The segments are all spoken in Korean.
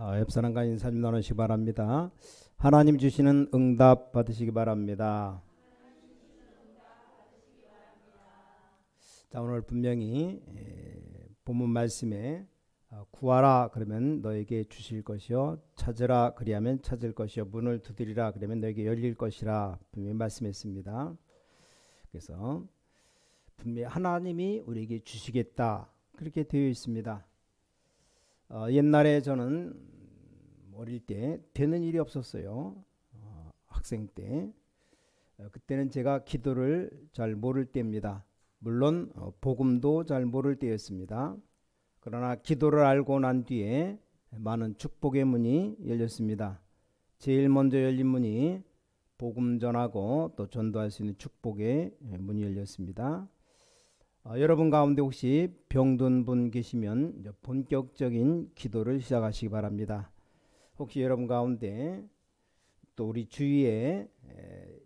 옆 사람과 인사 좀 나누시기 바랍니다. 하나님 주시는 응답 받으시기 바랍니다. 자, 오늘 분명히 본문 말씀에 구하라 그러면 너에게 주실 것이요, 찾으라 그리하면 찾을 것이요, 문을 두드리라 그러면 너에게 열릴 것이라 분명히 말씀했습니다. 그래서 분명히 하나님이 우리에게 주시겠다 그렇게 되어 있습니다. 옛날에 저는 어릴 때 되는 일이 없었어요. 학생 때. 그때는 제가 기도를 잘 모를 때입니다. 물론 복음도 잘 모를 때였습니다. 그러나 기도를 알고 난 뒤에 많은 축복의 문이 열렸습니다. 제일 먼저 열린 문이 복음 전하고 또 전도할 수 있는 축복의 문이 열렸습니다. 여러분 가운데 혹시 병든 분 계시면 본격적인 기도를 시작하시기 바랍니다. 혹시 여러분 가운데 또 우리 주위에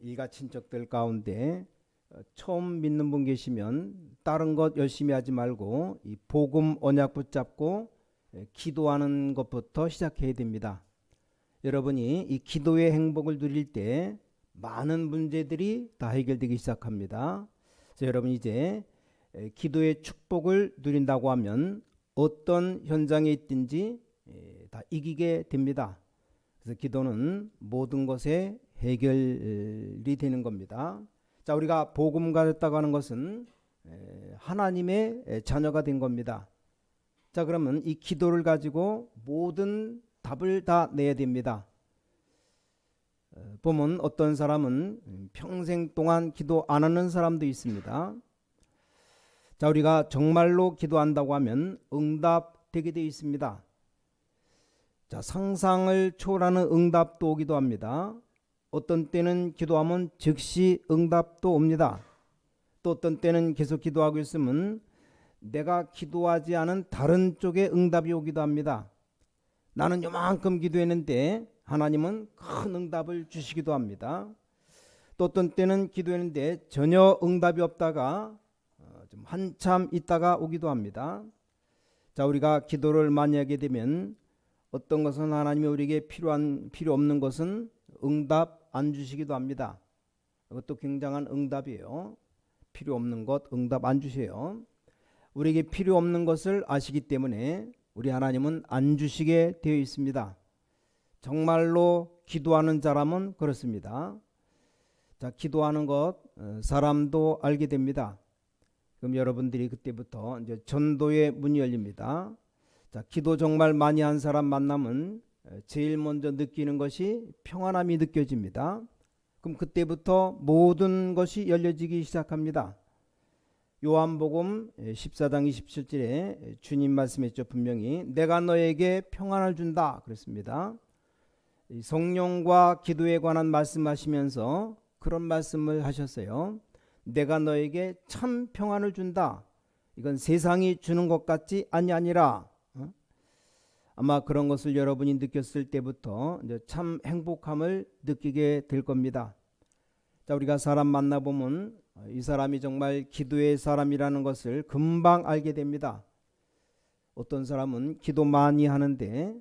일가 친척들 가운데 처음 믿는 분 계시면 다른 것 열심히 하지 말고 이 복음 언약 붙잡고 기도하는 것부터 시작해야 됩니다. 여러분이 이 기도의 행복을 누릴 때 많은 문제들이 다 해결되기 시작합니다. 그래서 여러분 이제 기도의 축복을 누린다고 하면 어떤 현장에 있든지 다 이기게 됩니다. 그래서 기도는 모든 것에 해결이 되는 겁니다. 자, 우리가 복음 가졌다고 하는 것은 하나님의 자녀가 된 겁니다. 자, 그러면 이 기도를 가지고 모든 답을 다 내야 됩니다. 보면 어떤 사람은 평생 동안 기도 안 하는 사람도 있습니다. 자, 우리가 정말로 기도한다고 하면 응답되게 되어 있습니다. 자, 상상을 초월하는 응답도 오기도 합니다. 어떤 때는 기도하면 즉시 응답도 옵니다. 또 어떤 때는 계속 기도하고 있으면 내가 기도하지 않은 다른 쪽에 응답이 오기도 합니다. 나는 요만큼 기도했는데 하나님은 큰 응답을 주시기도 합니다. 또 어떤 때는 기도했는데 전혀 응답이 없다가 좀 한참 있다가 오기도 합니다. 자, 우리가 기도를 많이 하게 되면 어떤 것은 하나님이 우리에게 필요 없는 것은 응답 안 주시기도 합니다. 이것도 굉장한 응답이에요. 필요 없는 것 응답 안 주세요. 우리에게 필요 없는 것을 아시기 때문에 우리 하나님은 안 주시게 되어 있습니다. 정말로 기도하는 사람은 그렇습니다. 자, 기도하는 것 사람도 알게 됩니다. 그럼 여러분들이 그때부터 이제 전도의 문이 열립니다. 자, 기도 정말 많이 한 사람 만나면 제일 먼저 느끼는 것이 평안함이 느껴집니다. 그럼 그때부터 모든 것이 열려지기 시작합니다. 요한복음 14장 27절에 주님 말씀했죠. 분명히 내가 너에게 평안을 준다 그랬습니다. 성령과 기도에 관한 말씀하시면서 그런 말씀을 하셨어요. 내가 너에게 참 평안을 준다. 이건 세상이 주는 것 같지 아니하니라. 아마 그런 것을 여러분이 느꼈을 때부터 이제 참 행복함을 느끼게 될 겁니다. 자, 우리가 사람 만나보면 이 사람이 정말 기도의 사람이라는 것을 금방 알게 됩니다. 어떤 사람은 기도 많이 하는데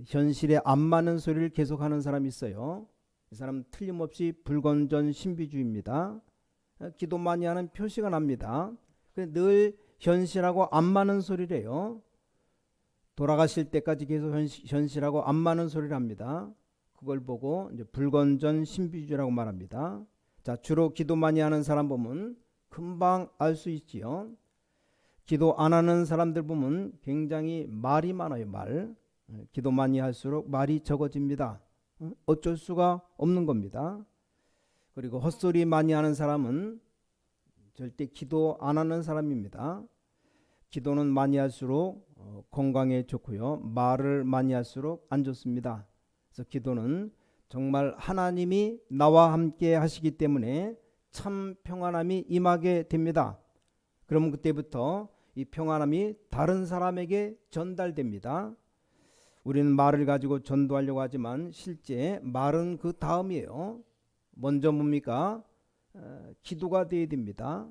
현실에 안 맞는 소리를 계속하는 사람이 있어요. 이 사람은 틀림없이 불건전 신비주의입니다. 기도 많이 하는 표시가 납니다. 늘 현실하고 안 맞는 소리래요. 돌아가실 때까지 계속 현실하고 안 맞는 소리를 합니다. 그걸 보고 이제 불건전 신비주의라고 말합니다. 자, 주로 기도 많이 하는 사람 보면 금방 알 수 있지요. 기도 안 하는 사람들 보면 굉장히 말이 많아요. 기도 많이 할수록 말이 적어집니다. 어쩔 수가 없는 겁니다. 그리고 헛소리 많이 하는 사람은 절대 기도 안 하는 사람입니다. 기도는 많이 할수록 건강에 좋고요. 말을 많이 할수록 안 좋습니다. 그래서 기도는 정말 하나님이 나와 함께 하시기 때문에 참 평안함이 임하게 됩니다. 그러면 그때부터 이 평안함이 다른 사람에게 전달됩니다. 우리는 말을 가지고 전도하려고 하지만 실제 말은 그 다음이에요. 먼저 뭡니까? 기도가 되어야 됩니다.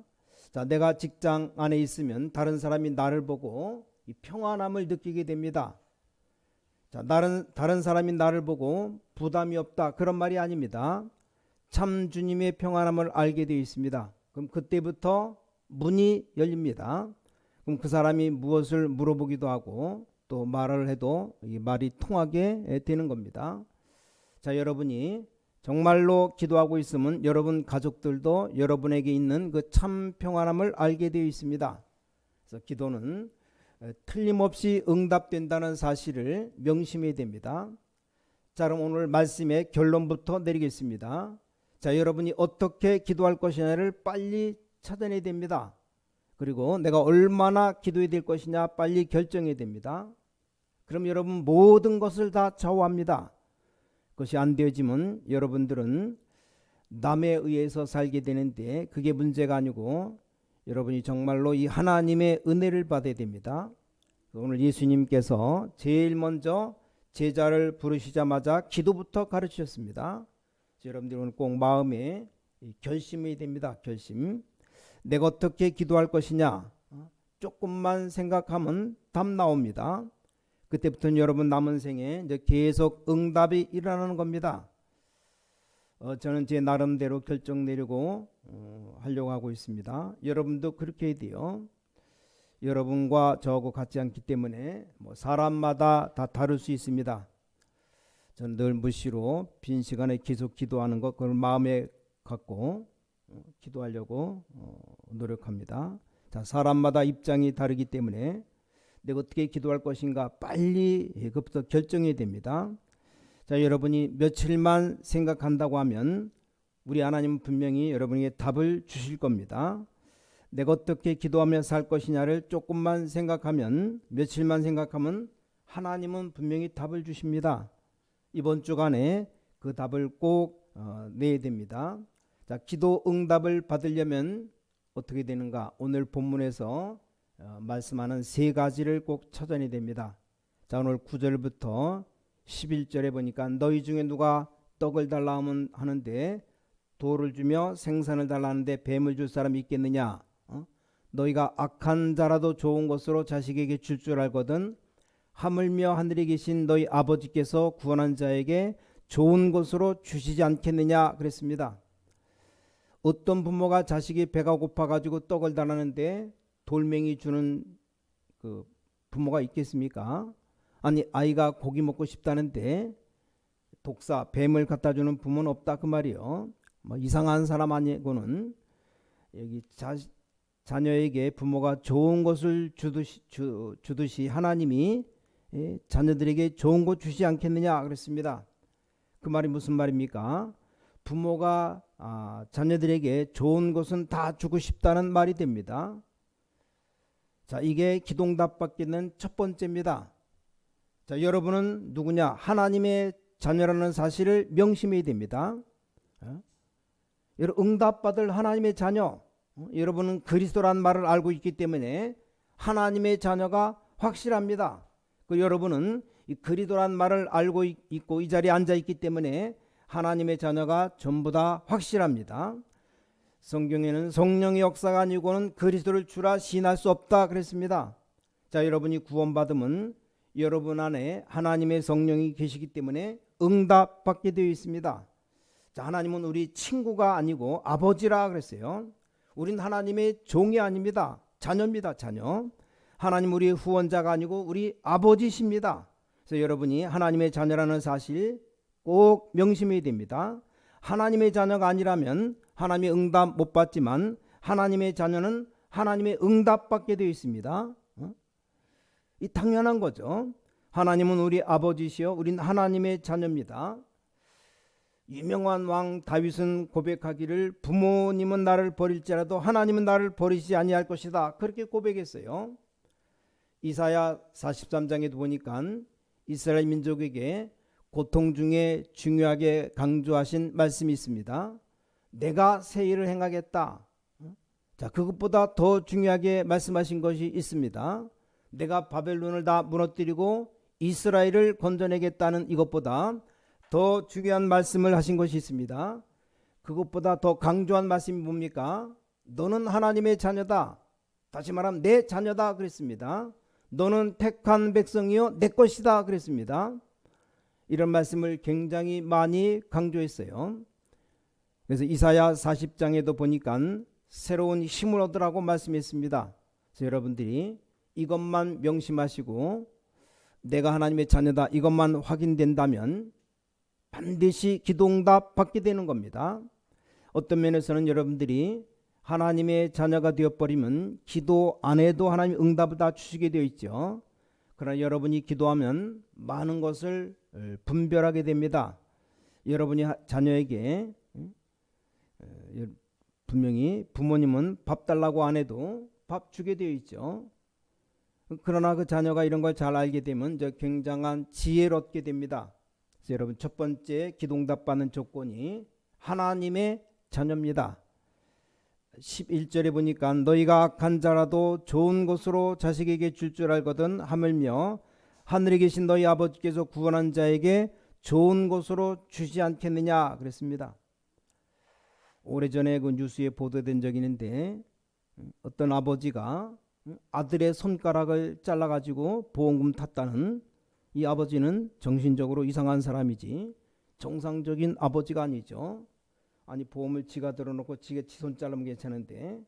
자, 내가 직장 안에 있으면 다른 사람이 나를 보고 이 평안함을 느끼게 됩니다. 자, 다른 사람이 나를 보고 부담이 없다 그런 말이 아닙니다. 참 주님의 평안함을 알게 되어 있습니다. 그럼 그때부터 문이 열립니다. 그럼 그 사람이 무엇을 물어보기도 하고 또 말을 해도 이 말이 통하게 되는 겁니다. 자, 여러분이 정말로 기도하고 있으면 여러분 가족들도 여러분에게 있는 그 참 평안함을 알게 되어 있습니다. 그래서 기도는 틀림없이 응답된다는 사실을 명심해야 됩니다. 자, 그럼 오늘 말씀의 결론부터 내리겠습니다. 자, 여러분이 어떻게 기도할 것이냐를 빨리 찾아내야 됩니다. 그리고 내가 얼마나 기도해야 될 것이냐 빨리 결정해야 됩니다. 그럼 여러분 모든 것을 다 좌우합니다. 그것이 안 되어지면 여러분들은 남에 의해서 살게 되는데 그게 문제가 아니고 여러분이 정말로 이 하나님의 은혜를 받아야 됩니다. 오늘 예수님께서 제일 먼저 제자를 부르시자마자 기도부터 가르치셨습니다. 여러분들은 꼭 마음에 결심해야 됩니다. 결심. 내가 어떻게 기도할 것이냐 조금만 생각하면 답 나옵니다. 그때부터는 여러분 남은 생에 이제 계속 응답이 일어나는 겁니다. 저는 제 나름대로 결정 내리고 하려고 하고 있습니다. 여러분도 그렇게 해야 돼요. 여러분과 저하고 같지 않기 때문에 사람마다 다 다를 수 있습니다. 저는 늘 무시로 빈 시간에 계속 기도하는 것 그걸 마음에 갖고 기도하려고 노력합니다. 자, 사람마다 입장이 다르기 때문에 내가 어떻게 기도할 것인가 빨리 그것부터 결정해야 됩니다. 자, 여러분이 며칠만 생각한다고 하면 우리 하나님은 분명히 여러분에게 답을 주실 겁니다. 내가 어떻게 기도하며 살 것이냐를 조금만 생각하면 며칠만 생각하면 하나님은 분명히 답을 주십니다. 이번 주간에 그 답을 꼭 내야 됩니다. 자, 기도 응답을 받으려면 어떻게 되는가? 오늘 본문에서 말씀하는 세 가지를 꼭 찾아내야 됩니다. 자, 오늘 9절부터 11절에 보니까 너희 중에 누가 떡을 달라 하는데 돌을 주며 생선을 달라 하는데 뱀을 줄 사람이 있겠느냐? 너희가 악한 자라도 좋은 것으로 자식에게 줄 줄 알거든 하물며 하늘에 계신 너희 아버지께서 구원한 자에게 좋은 것으로 주시지 않겠느냐 그랬습니다. 어떤 부모가 자식이 배가 고파가지고 떡을 달라는데 돌멩이 주는 그 부모가 있겠습니까? 아니 아이가 고기 먹고 싶다는데 독사 뱀을 갖다 주는 부모는 없다 그 말이요. 이상한 사람 아니고는 여기 자녀에게 부모가 좋은 것을 주듯이 하나님이 자녀들에게 좋은 것 주시지 않겠느냐 그랬습니다. 그 말이 무슨 말입니까? 부모가 자녀들에게 좋은 것은 다 주고 싶다는 말이 됩니다. 자, 이게 기도응답 받기는 첫 번째입니다. 자, 여러분은 누구냐? 하나님의 자녀라는 사실을 명심해야 됩니다. 여러분 응답받을 하나님의 자녀, 여러분은 그리스도란 말을 알고 있기 때문에 하나님의 자녀가 확실합니다. 그 여러분은 이 그리스도란 말을 알고 있고 이 자리에 앉아 있기 때문에 하나님의 자녀가 전부 다 확실합니다. 성경에는 성령의 역사가 아니고는 그리스도를 주라 시인할 수 없다 그랬습니다. 자, 여러분이 구원받으면 여러분 안에 하나님의 성령이 계시기 때문에 응답받게 되어 있습니다. 자, 하나님은 우리 친구가 아니고 아버지라 그랬어요. 우린 하나님의 종이 아닙니다. 자녀입니다. 자녀. 하나님 우리의 후원자가 아니고 우리 아버지십니다. 그래서 여러분이 하나님의 자녀라는 사실 꼭 명심해야 됩니다. 하나님의 자녀가 아니라면 하나님의 응답 못 받지만 하나님의 자녀는 하나님의 응답 받게 되어 있습니다. 이 당연한 거죠. 하나님은 우리 아버지시요 우린 하나님의 자녀입니다. 유명한 왕 다윗은 고백하기를 부모님은 나를 버릴지라도 하나님은 나를 버리지 아니할 것이다 그렇게 고백했어요. 이사야 43장에도 보니까 이스라엘 민족에게 고통 중에 중요하게 강조하신 말씀이 있습니다. 내가 새 일을 행하겠다. 자, 그것보다 더 중요하게 말씀하신 것이 있습니다. 내가 바벨론을 다 무너뜨리고 이스라엘을 건져내겠다는 이것보다 더 중요한 말씀을 하신 것이 있습니다. 그것보다 더 강조한 말씀이 뭡니까? 너는 하나님의 자녀다. 다시 말하면 내 자녀다 그랬습니다. 너는 택한 백성이요 내 것이다 그랬습니다. 이런 말씀을 굉장히 많이 강조했어요. 그래서 이사야 40장에도 보니까 새로운 힘을 얻으라고 말씀했습니다. 그래서 여러분들이 이것만 명심하시고 내가 하나님의 자녀다 이것만 확인된다면 반드시 기도응답 받게 되는 겁니다. 어떤 면에서는 여러분들이 하나님의 자녀가 되어버리면 기도 안 해도 하나님 응답을 다 주시게 되어 있죠. 그러나 여러분이 기도하면 많은 것을 분별하게 됩니다. 여러분이 자녀에게 분명히 부모님은 밥 달라고 안 해도 밥 주게 되어 있죠. 그러나 그 자녀가 이런 걸 잘 알게 되면 굉장한 지혜를 얻게 됩니다. 그래서 여러분 첫 번째 기도응답 받는 조건이 하나님의 자녀입니다. 11절에 보니까 너희가 악한 자라도 좋은 것으로 자식에게 줄 알거든 하물며 하늘에 계신 너희 아버지께서 구원한 자에게 좋은 것으로 주지 않겠느냐 그랬습니다. 오래전에 그 뉴스에 보도된 적이 있는데 어떤 아버지가 아들의 손가락을 잘라가지고 보험금 탔다는, 이 아버지는 정신적으로 이상한 사람이지 정상적인 아버지가 아니죠. 아니 보험을 지가 들어놓고 지가 지 손 자르면 괜찮은데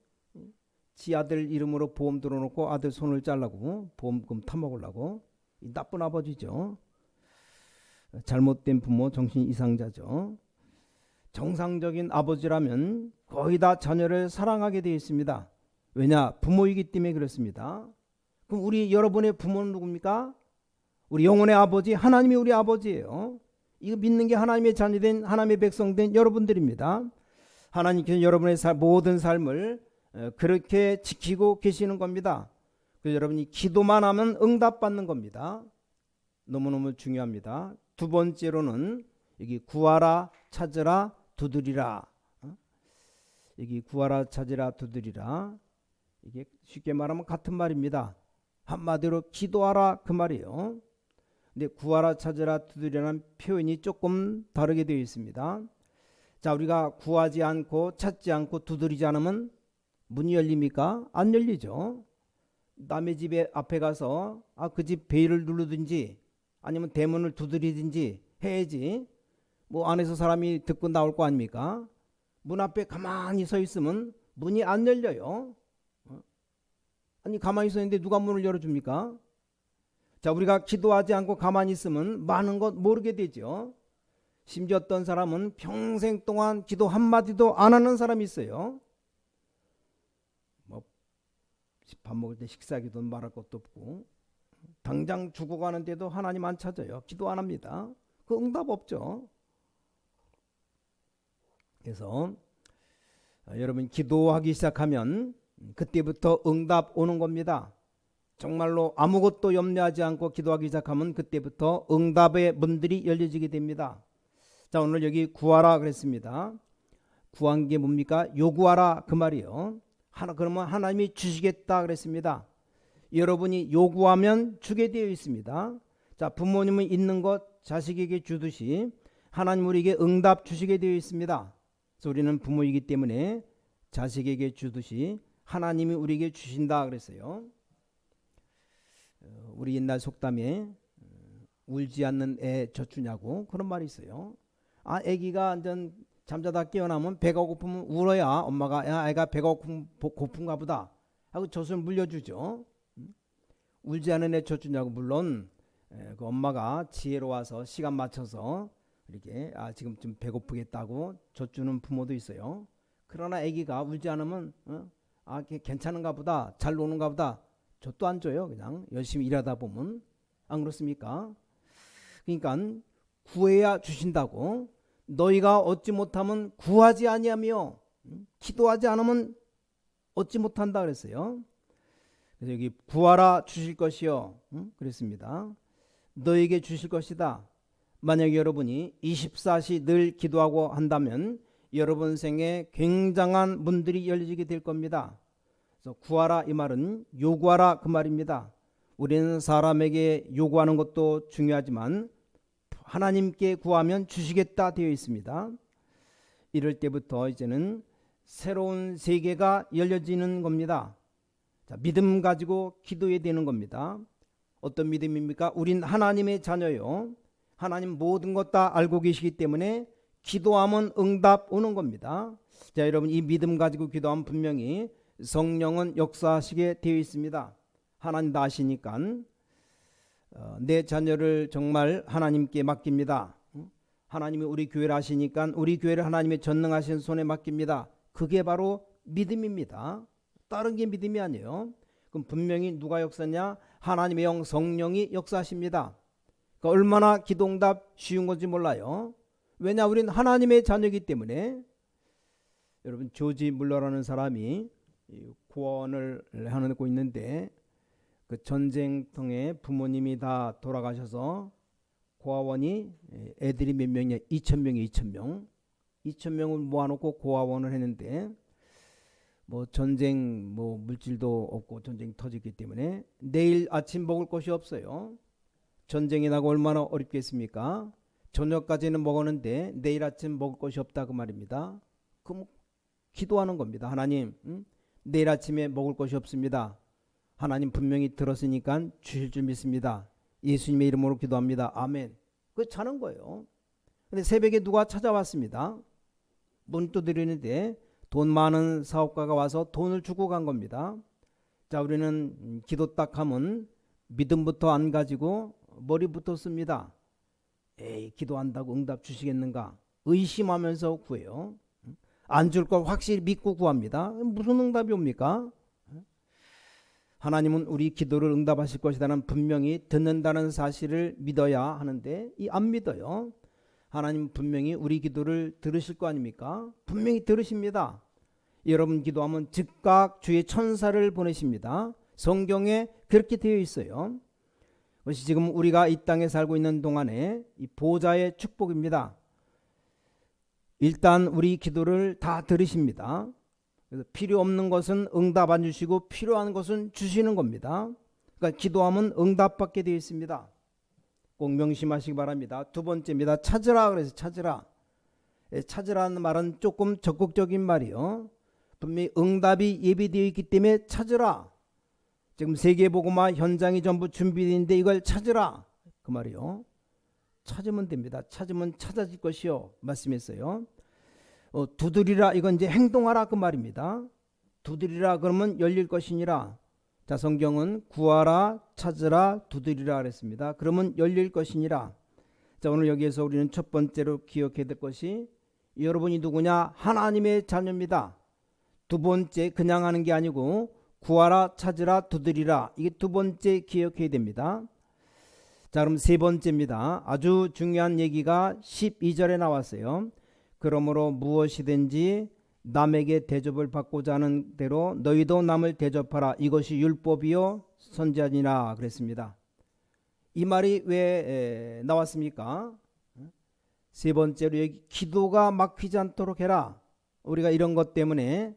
지 아들 이름으로 보험 들어놓고 아들 손을 잘라고 보험금 타먹으려고, 이 나쁜 아버지죠. 잘못된 부모, 정신 이상자죠. 정상적인 아버지라면 거의 다 자녀를 사랑하게 되어 있습니다. 왜냐? 부모이기 때문에 그렇습니다. 그럼 우리 여러분의 부모는 누굽니까? 우리 영혼의 아버지 하나님이 우리 아버지예요. 이거 믿는 게 하나님의 자녀된 하나님의 백성된 여러분들입니다. 하나님께서 여러분의 모든 삶을 그렇게 지키고 계시는 겁니다. 그래서 여러분이 기도만 하면 응답받는 겁니다. 너무너무 중요합니다. 두 번째로는 여기 구하라 찾으라 두드리라. 여기 구하라 찾으라 두드리라, 이게 쉽게 말하면 같은 말입니다. 한마디로 기도하라 그 말이에요. 근데 구하라 찾으라 두드리라는 표현이 조금 다르게 되어 있습니다. 자, 우리가 구하지 않고 찾지 않고 두드리지 않으면 문이 열립니까? 안 열리죠. 남의 집에 앞에 가서 그 집 베일을 누르든지 아니면 대문을 두드리든지 해야지 뭐 안에서 사람이 듣고 나올 거 아닙니까? 문 앞에 가만히 서 있으면 문이 안 열려요. 아니 가만히 서 있는데 누가 문을 열어줍니까? 자, 우리가 기도하지 않고 가만히 있으면 많은 것 모르게 되죠. 심지어 어떤 사람은 평생 동안 기도 한마디도 안 하는 사람이 있어요. 뭐 밥 먹을 때 식사기도는 말할 것도 없고 당장 죽어가는데도 하나님 안 찾아요. 기도 안 합니다. 그 응답 없죠. 그래서 여러분 기도하기 시작하면 그때부터 응답 오는 겁니다. 정말로 아무것도 염려하지 않고 기도하기 시작하면 그때부터 응답의 문들이 열려지게 됩니다. 자, 오늘 여기 구하라 그랬습니다. 구한 게 뭡니까? 요구하라 그 말이요. 그러면 하나님이 주시겠다 그랬습니다. 여러분이 요구하면 주게 되어 있습니다. 자, 부모님은 있는 것 자식에게 주듯이 하나님 우리에게 응답 주시게 되어 있습니다. 그래서 우리는 부모이기 때문에 자식에게 주듯이 하나님이 우리에게 주신다 그랬어요. 우리 옛날 속담에 울지 않는 애 젖주냐고 그런 말이 있어요. 애기가 완전 잠자다 깨어나면 배가 고프면 울어야 엄마가 야 애가 배가 고픈가 보다 하고 젖을 물려주죠. 울지 않는 애 젖주냐고. 물론 그 엄마가 지혜로워서 시간 맞춰서 이렇게 지금 좀 배고프겠다고 젖주는 부모도 있어요. 그러나 애기가 울지 않으면 괜찮은가 보다, 잘 노는가 보다, 젖도 안 줘요. 그냥 열심히 일하다 보면. 안 그렇습니까? 그러니까 구해야 주신다고. 너희가 얻지 못하면 구하지 아니하며 기도하지 않으면 얻지 못한다 그랬어요. 그래서 여기 구하라 주실 것이요 그랬습니다. 너에게 주실 것이다. 만약 여러분이 24시 늘 기도하고 한다면 여러분 생에 굉장한 문들이 열리게 될 겁니다. 그래서 구하라 이 말은 요구하라 그 말입니다. 우리는 사람에게 요구하는 것도 중요하지만 하나님께 구하면 주시겠다 되어 있습니다. 이럴 때부터 이제는 새로운 세계가 열려지는 겁니다. 자, 믿음 가지고 기도해야 되는 겁니다. 어떤 믿음입니까? 우린 하나님의 자녀요. 하나님 모든 것 다 알고 계시기 때문에 기도하면 응답 오는 겁니다. 자, 여러분 이 믿음 가지고 기도하면 분명히 성령은 역사하시게 되어 있습니다. 하나님 다 아시니까 내 자녀를 정말 하나님께 맡깁니다. 하나님이 우리 교회를 아시니까 우리 교회를 하나님의 전능하신 손에 맡깁니다. 그게 바로 믿음입니다. 다른 게 믿음이 아니에요. 그럼 분명히 누가 역사냐? 하나님의 영 성령이 역사하십니다. 그러니까 얼마나 기도응답 쉬운 건지 몰라요. 왜냐, 우리는 하나님의 자녀이기 때문에. 여러분 조지 물러라는 사람이 구원을 하고 있는데 그 전쟁통에 부모님이 다 돌아가셔서 고아원이 애들이 몇 명이냐? 2,000명을 모아놓고 고아원을 했는데 뭐 전쟁 뭐 물질도 없고 전쟁 터졌기 때문에 내일 아침 먹을 것이 없어요. 전쟁이 나고 얼마나 어렵겠습니까? 저녁까지는 먹었는데 내일 아침 먹을 것이 없다 그 말입니다. 그럼 기도하는 겁니다. 하나님, 내일 아침에 먹을 것이 없습니다. 하나님 분명히 들었으니까 주실 줄 믿습니다. 예수님의 이름으로 기도합니다. 아멘. 그거 자는 거예요. 근데 새벽에 누가 찾아왔습니다. 문 두드리는데 돈 많은 사업가가 와서 돈을 주고 간 겁니다. 자, 우리는 기도 딱 하면 믿음부터 안 가지고 머리부터 씁니다. 에이, 기도한다고 응답 주시겠는가? 의심하면서 구해요. 안 줄 걸 확실히 믿고 구합니다. 무슨 응답이 옵니까? 하나님은 우리 기도를 응답하실 것이라는 분명히 듣는다는 사실을 믿어야 하는데 안 믿어요. 하나님 분명히 우리 기도를 들으실 거 아닙니까? 분명히 들으십니다. 여러분 기도하면 즉각 주의 천사를 보내십니다. 성경에 그렇게 되어 있어요. 그것이 지금 우리가 이 땅에 살고 있는 동안에 이 보좌의 축복입니다. 일단 우리 기도를 다 들으십니다. 그래서 필요 없는 것은 응답 안 주시고 필요한 것은 주시는 겁니다. 그러니까 기도하면 응답받게 되어 있습니다. 꼭 명심하시기 바랍니다. 두 번째입니다. 찾으라 그래서 찾으라. 찾으라는 말은 조금 적극적인 말이요. 분명히 응답이 예비되어 있기 때문에 찾으라. 지금 세계복음화 현장이 전부 준비되는데 이걸 찾으라 그 말이요. 찾으면 됩니다. 찾으면 찾아질 것이요 말씀했어요. 두드리라 이건 이제 행동하라 그 말입니다. 두드리라 그러면 열릴 것이니라. 자, 성경은 구하라 찾으라 두드리라 그랬습니다. 그러면 열릴 것이니라. 자, 오늘 여기에서 우리는 첫 번째로 기억해야 될 것이 여러분이 누구냐? 하나님의 자녀입니다. 두 번째 그냥 하는 게 아니고 구하라 찾으라 두드리라, 이게 두 번째 기억해야 됩니다. 자, 그럼 세 번째입니다. 아주 중요한 얘기가 12절에 나왔어요. 그러므로 무엇이든지 남에게 대접을 받고자 하는 대로 너희도 남을 대접하라. 이것이 율법이요 선지자니라 그랬습니다. 이 말이 왜 나왔습니까? 세 번째로 여기 기도가 막히지 않도록 해라. 우리가 이런 것 때문에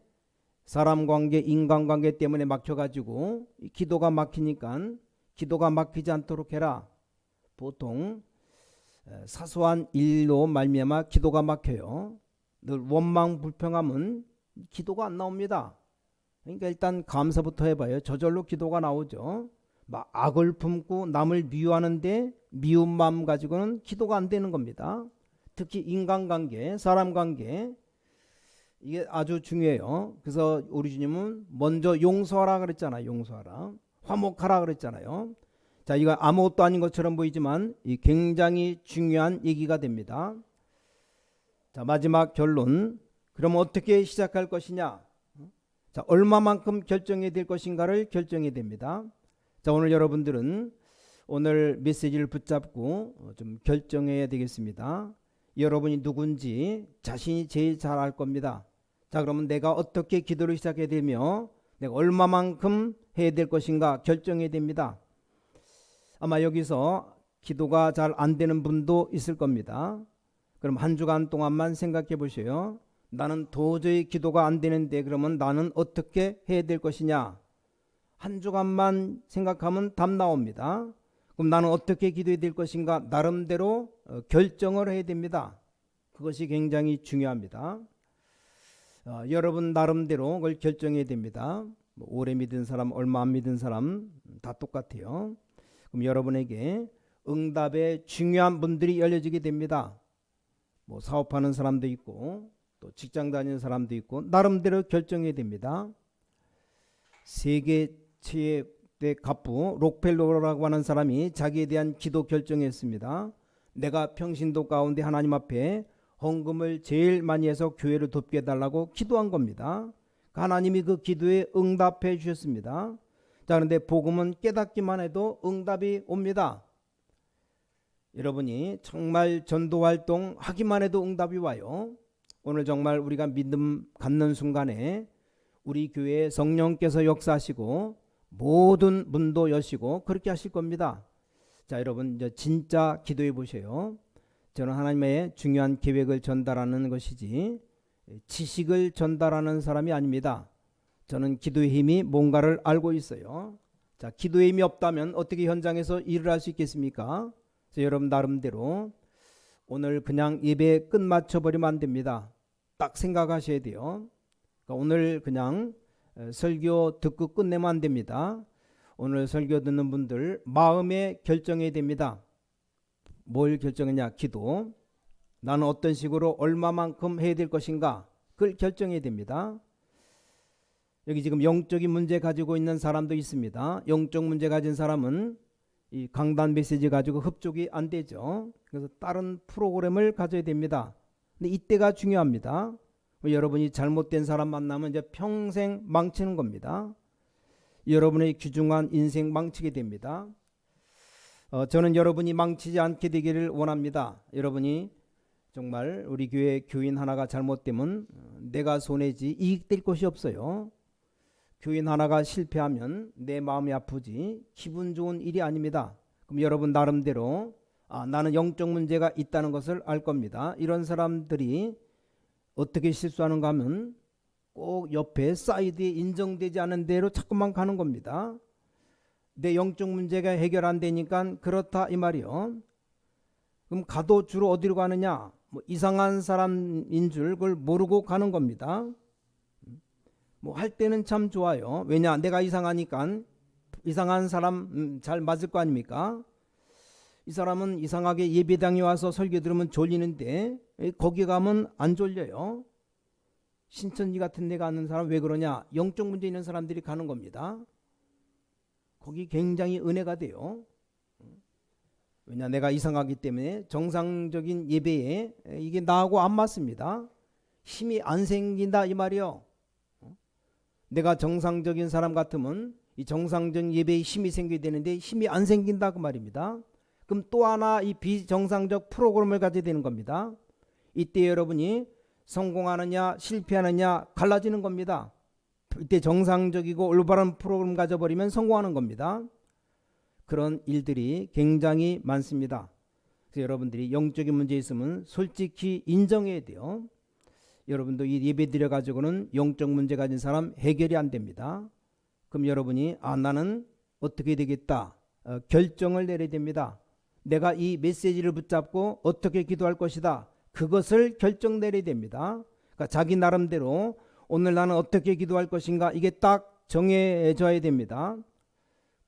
사람 관계, 인간관계 때문에 막혀가지고 기도가 막히니까 기도가 막히지 않도록 해라. 보통 사소한 일로 말미암아 기도가 막혀요. 늘 원망 불평하면 기도가 안 나옵니다. 그러니까 일단 감사부터 해봐요. 저절로 기도가 나오죠. 막 악을 품고 남을 미워하는데 미운 마음 가지고는 기도가 안 되는 겁니다. 특히 인간관계, 사람관계 이게 아주 중요해요. 그래서 우리 주님은 먼저 용서하라 그랬잖아요. 용서하라. 화목하라 그랬잖아요. 자, 이거 아무것도 아닌 것처럼 보이지만 이 굉장히 중요한 얘기가 됩니다. 자, 마지막 결론. 그럼 어떻게 시작할 것이냐? 자, 얼마만큼 결정해야 될 것인가를 결정해야 됩니다. 자, 오늘 여러분들은 오늘 메시지를 붙잡고 좀 결정해야 되겠습니다. 여러분이 누군지 자신이 제일 잘 알 겁니다. 자, 그러면 내가 어떻게 기도를 시작해야 되며 내가 얼마만큼 해야 될 것인가 결정해야 됩니다. 아마 여기서 기도가 잘 안 되는 분도 있을 겁니다. 그럼 한 주간 동안만 생각해 보세요. 나는 도저히 기도가 안 되는데 그러면 나는 어떻게 해야 될 것이냐? 한 주간만 생각하면 답 나옵니다. 그럼 나는 어떻게 기도해야 될 것인가? 나름대로 결정을 해야 됩니다. 그것이 굉장히 중요합니다. 여러분 나름대로 그걸 결정해야 됩니다. 오래 믿은 사람, 얼마 안 믿은 사람 다 똑같아요. 그럼 여러분에게 응답의 중요한 문들이 열려지게 됩니다. 뭐 사업하는 사람도 있고 또 직장 다니는 사람도 있고 나름대로 결정해야 됩니다. 세계 최대 갑부 록펠러라고 하는 사람이 자기에 대한 기도 결정했습니다. 내가 평신도 가운데 하나님 앞에 헌금을 제일 많이 해서 교회를 돕게 해달라고 기도한 겁니다. 하나님이 그 기도에 응답해 주셨습니다. 자, 그런데 복음은 깨닫기만 해도 응답이 옵니다. 여러분이 정말 전도활동 하기만 해도 응답이 와요. 오늘 정말 우리가 믿음 갖는 순간에 우리 교회에 성령께서 역사하시고 모든 문도 여시고 그렇게 하실 겁니다. 자, 여러분 이제 진짜 기도해 보세요. 저는 하나님의 중요한 계획을 전달하는 것이지 지식을 전달하는 사람이 아닙니다. 저는 기도의 힘이 뭔가를 알고 있어요. 자, 기도의 힘이 없다면 어떻게 현장에서 일을 할 수 있겠습니까? 그래서 여러분 나름대로 오늘 그냥 예배 끝마쳐 버리면 안 됩니다. 딱 생각하셔야 돼요. 그러니까 오늘 그냥 설교 듣고 끝내면 안 됩니다. 오늘 설교 듣는 분들 마음에 결정해야 됩니다. 뭘 결정했냐? 기도. 나는 어떤 식으로 얼마만큼 해야 될 것인가? 그걸 결정해야 됩니다. 여기 지금 영적인 문제 가지고 있는 사람도 있습니다. 영적 문제 가진 사람은 이 강단 메시지 가지고 흡족이 안 되죠. 그래서 다른 프로그램을 가져야 됩니다. 근데 이때가 중요합니다. 여러분이 잘못된 사람 만나면 이제 평생 망치는 겁니다. 여러분의 귀중한 인생 망치게 됩니다. 저는 여러분이 망치지 않게 되기를 원합니다. 여러분이 정말 우리 교회 교인 하나가 잘못되면 내가 손해지 이익될 것이 없어요. 교인 하나가 실패하면 내 마음이 아프지 기분 좋은 일이 아닙니다. 그럼 여러분 나름대로 나는 영적 문제가 있다는 것을 알 겁니다. 이런 사람들이 어떻게 실수하는가 하면 꼭 옆에 사이드에 인정되지 않은 대로 자꾸만 가는 겁니다. 내 영적 문제가 해결 안 되니까 그렇다 이 말이요. 그럼 가도 주로 어디로 가느냐? 뭐 이상한 사람인 줄 그걸 모르고 가는 겁니다. 뭐 할 때는 참 좋아요. 왜냐? 내가 이상하니까 이상한 사람 잘 맞을 거 아닙니까? 이 사람은 이상하게 예배당에 와서 설교 들으면 졸리는데 거기 가면 안 졸려요. 신천지 같은 데 가는 사람 왜 그러냐? 영적 문제 있는 사람들이 가는 겁니다. 거기 굉장히 은혜가 돼요. 왜냐? 내가 이상하기 때문에 정상적인 예배에 이게 나하고 안 맞습니다. 힘이 안 생긴다 이 말이요. 내가 정상적인 사람 같으면 이 정상적인 예배에 힘이 생겨야 되는데 힘이 안 생긴다 그 말입니다. 그럼 또 하나 이 비정상적 프로그램을 가져야 되는 겁니다. 이때 여러분이 성공하느냐 실패하느냐 갈라지는 겁니다. 이때 정상적이고 올바른 프로그램 가져버리면 성공하는 겁니다. 그런 일들이 굉장히 많습니다. 그래서 여러분들이 영적인 문제 있으면 솔직히 인정해야 돼요. 여러분도 이 예배 드려 가지고는 영적 문제 가진 사람 해결이 안 됩니다. 그럼 여러분이 나는 어떻게 되겠다 결정을 내려야 됩니다. 내가 이 메시지를 붙잡고 어떻게 기도할 것이다. 그것을 결정 내려야 됩니다. 그러니까 자기 나름대로 오늘 나는 어떻게 기도할 것인가 이게 딱 정해져야 됩니다.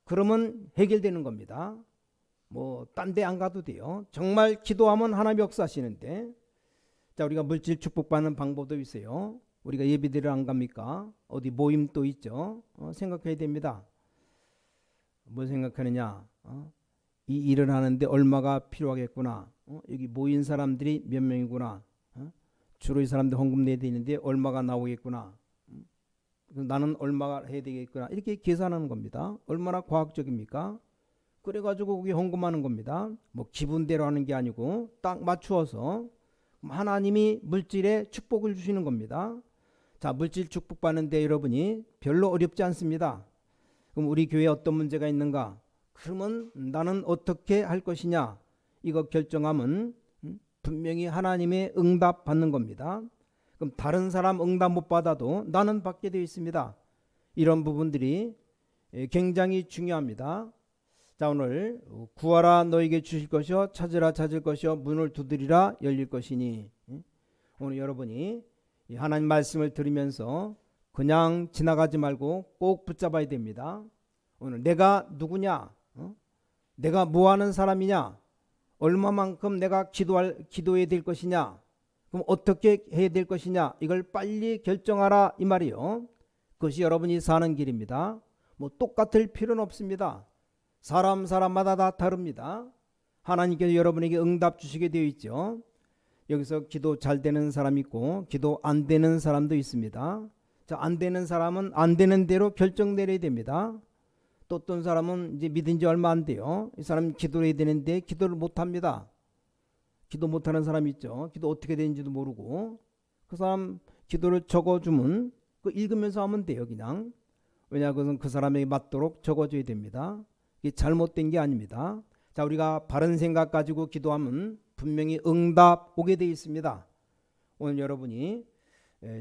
그러면 해결되는 겁니다. 뭐 딴 데 안 가도 돼요. 정말 기도하면 하나님 역사하시는데. 자, 우리가 물질 축복받는 방법도 있어요. 우리가 예배드리러 안 갑니까? 어디 모임 또 있죠. 생각해야 됩니다. 뭘 생각하느냐? 이 일을 하는데 얼마가 필요하겠구나. 여기 모인 사람들이 몇 명이구나. 주로 이 사람들 헌금 내야 되는데 얼마가 나오겠구나. 나는 얼마가 해야 되겠구나. 이렇게 계산하는 겁니다. 얼마나 과학적입니까? 그래가지고 거기 헌금하는 겁니다. 뭐 기분대로 하는 게 아니고 딱 맞추어서 하나님이 물질에 축복을 주시는 겁니다. 자, 물질 축복받는데 여러분이 별로 어렵지 않습니다. 그럼 우리 교회에 어떤 문제가 있는가? 그러면 나는 어떻게 할 것이냐? 이거 결정하면 분명히 하나님의 응답 받는 겁니다. 그럼 다른 사람 응답 못 받아도 나는 받게 되어 있습니다. 이런 부분들이 굉장히 중요합니다. 자, 오늘 구하라 너에게 주실 것이요 찾으라 찾을 것이요 문을 두드리라 열릴 것이니. 오늘 여러분이 하나님 말씀을 들으면서 그냥 지나가지 말고 꼭 붙잡아야 됩니다. 오늘 내가 누구냐? 내가 뭐 하는 사람이냐? 얼마만큼 내가 기도해야 될 것이냐? 그럼 어떻게 해야 될 것이냐? 이걸 빨리 결정하라 이 말이요. 그것이 여러분이 사는 길입니다. 뭐 똑같을 필요는 없습니다. 사람마다 다 다릅니다. 하나님께서 여러분에게 응답 주시게 되어 있죠. 여기서 기도 잘 되는 사람 있고 기도 안 되는 사람도 있습니다. 자, 안 되는 사람은 안 되는 대로 결정 내려야 됩니다. 또 어떤 사람은 이제 믿은 지 얼마 안 돼요. 이 사람이 기도를 해야 되는데 기도를 못 합니다. 기도 못하는 사람이 있죠. 기도 어떻게 되는지도 모르고 그 사람 기도를 적어주면 그 읽으면서 하면 돼요. 그냥. 왜냐 그것은 그 사람에게 맞도록 적어줘야 됩니다. 이게 잘못된 게 아닙니다. 자, 우리가 바른 생각 가지고 기도하면 분명히 응답 오게 되어 있습니다. 오늘 여러분이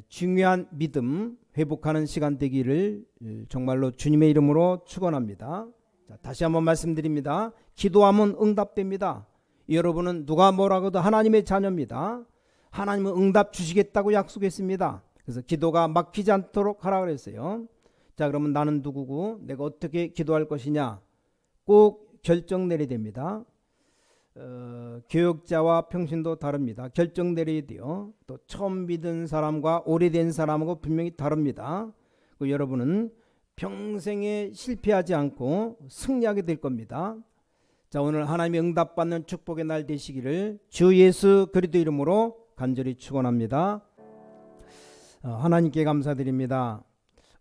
중요한 믿음 회복하는 시간 되기를 정말로 주님의 이름으로 축원합니다. 자, 다시 한번 말씀드립니다. 기도하면 응답됩니다. 여러분은 누가 뭐라고도 하나님의 자녀입니다. 하나님은 응답 주시겠다고 약속했습니다. 그래서 기도가 막히지 않도록 하라 그랬어요. 자, 그러면 나는 누구고 내가 어떻게 기도할 것이냐 꼭 결정 내려야 됩니다. 교역자와 평신도 다릅니다. 결정 내려야 돼요. 또 처음 믿은 사람과 오래된 사람하고 분명히 다릅니다. 여러분은 평생에 실패하지 않고 승리하게 될 겁니다. 자, 오늘 하나님의 응답받는 축복의 날 되시기를 주 예수 그리스도 이름으로 간절히 축원합니다. 하나님께 감사드립니다.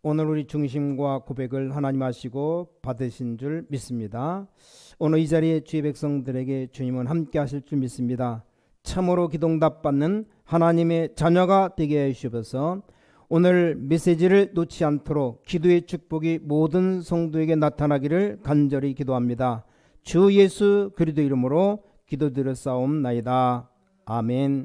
오늘 우리 중심과 고백을 하나님 하시고 받으신 줄 믿습니다. 오늘 이 자리에 주의 백성들에게 주님은 함께 하실 줄 믿습니다. 참으로 기도응답 받는 하나님의 자녀가 되게 해 주셔서 오늘 메시지를 놓지 않도록 기도의 축복이 모든 성도에게 나타나기를 간절히 기도합니다. 주 예수 그리스도 이름으로 기도드렸사옵나이다. 아멘.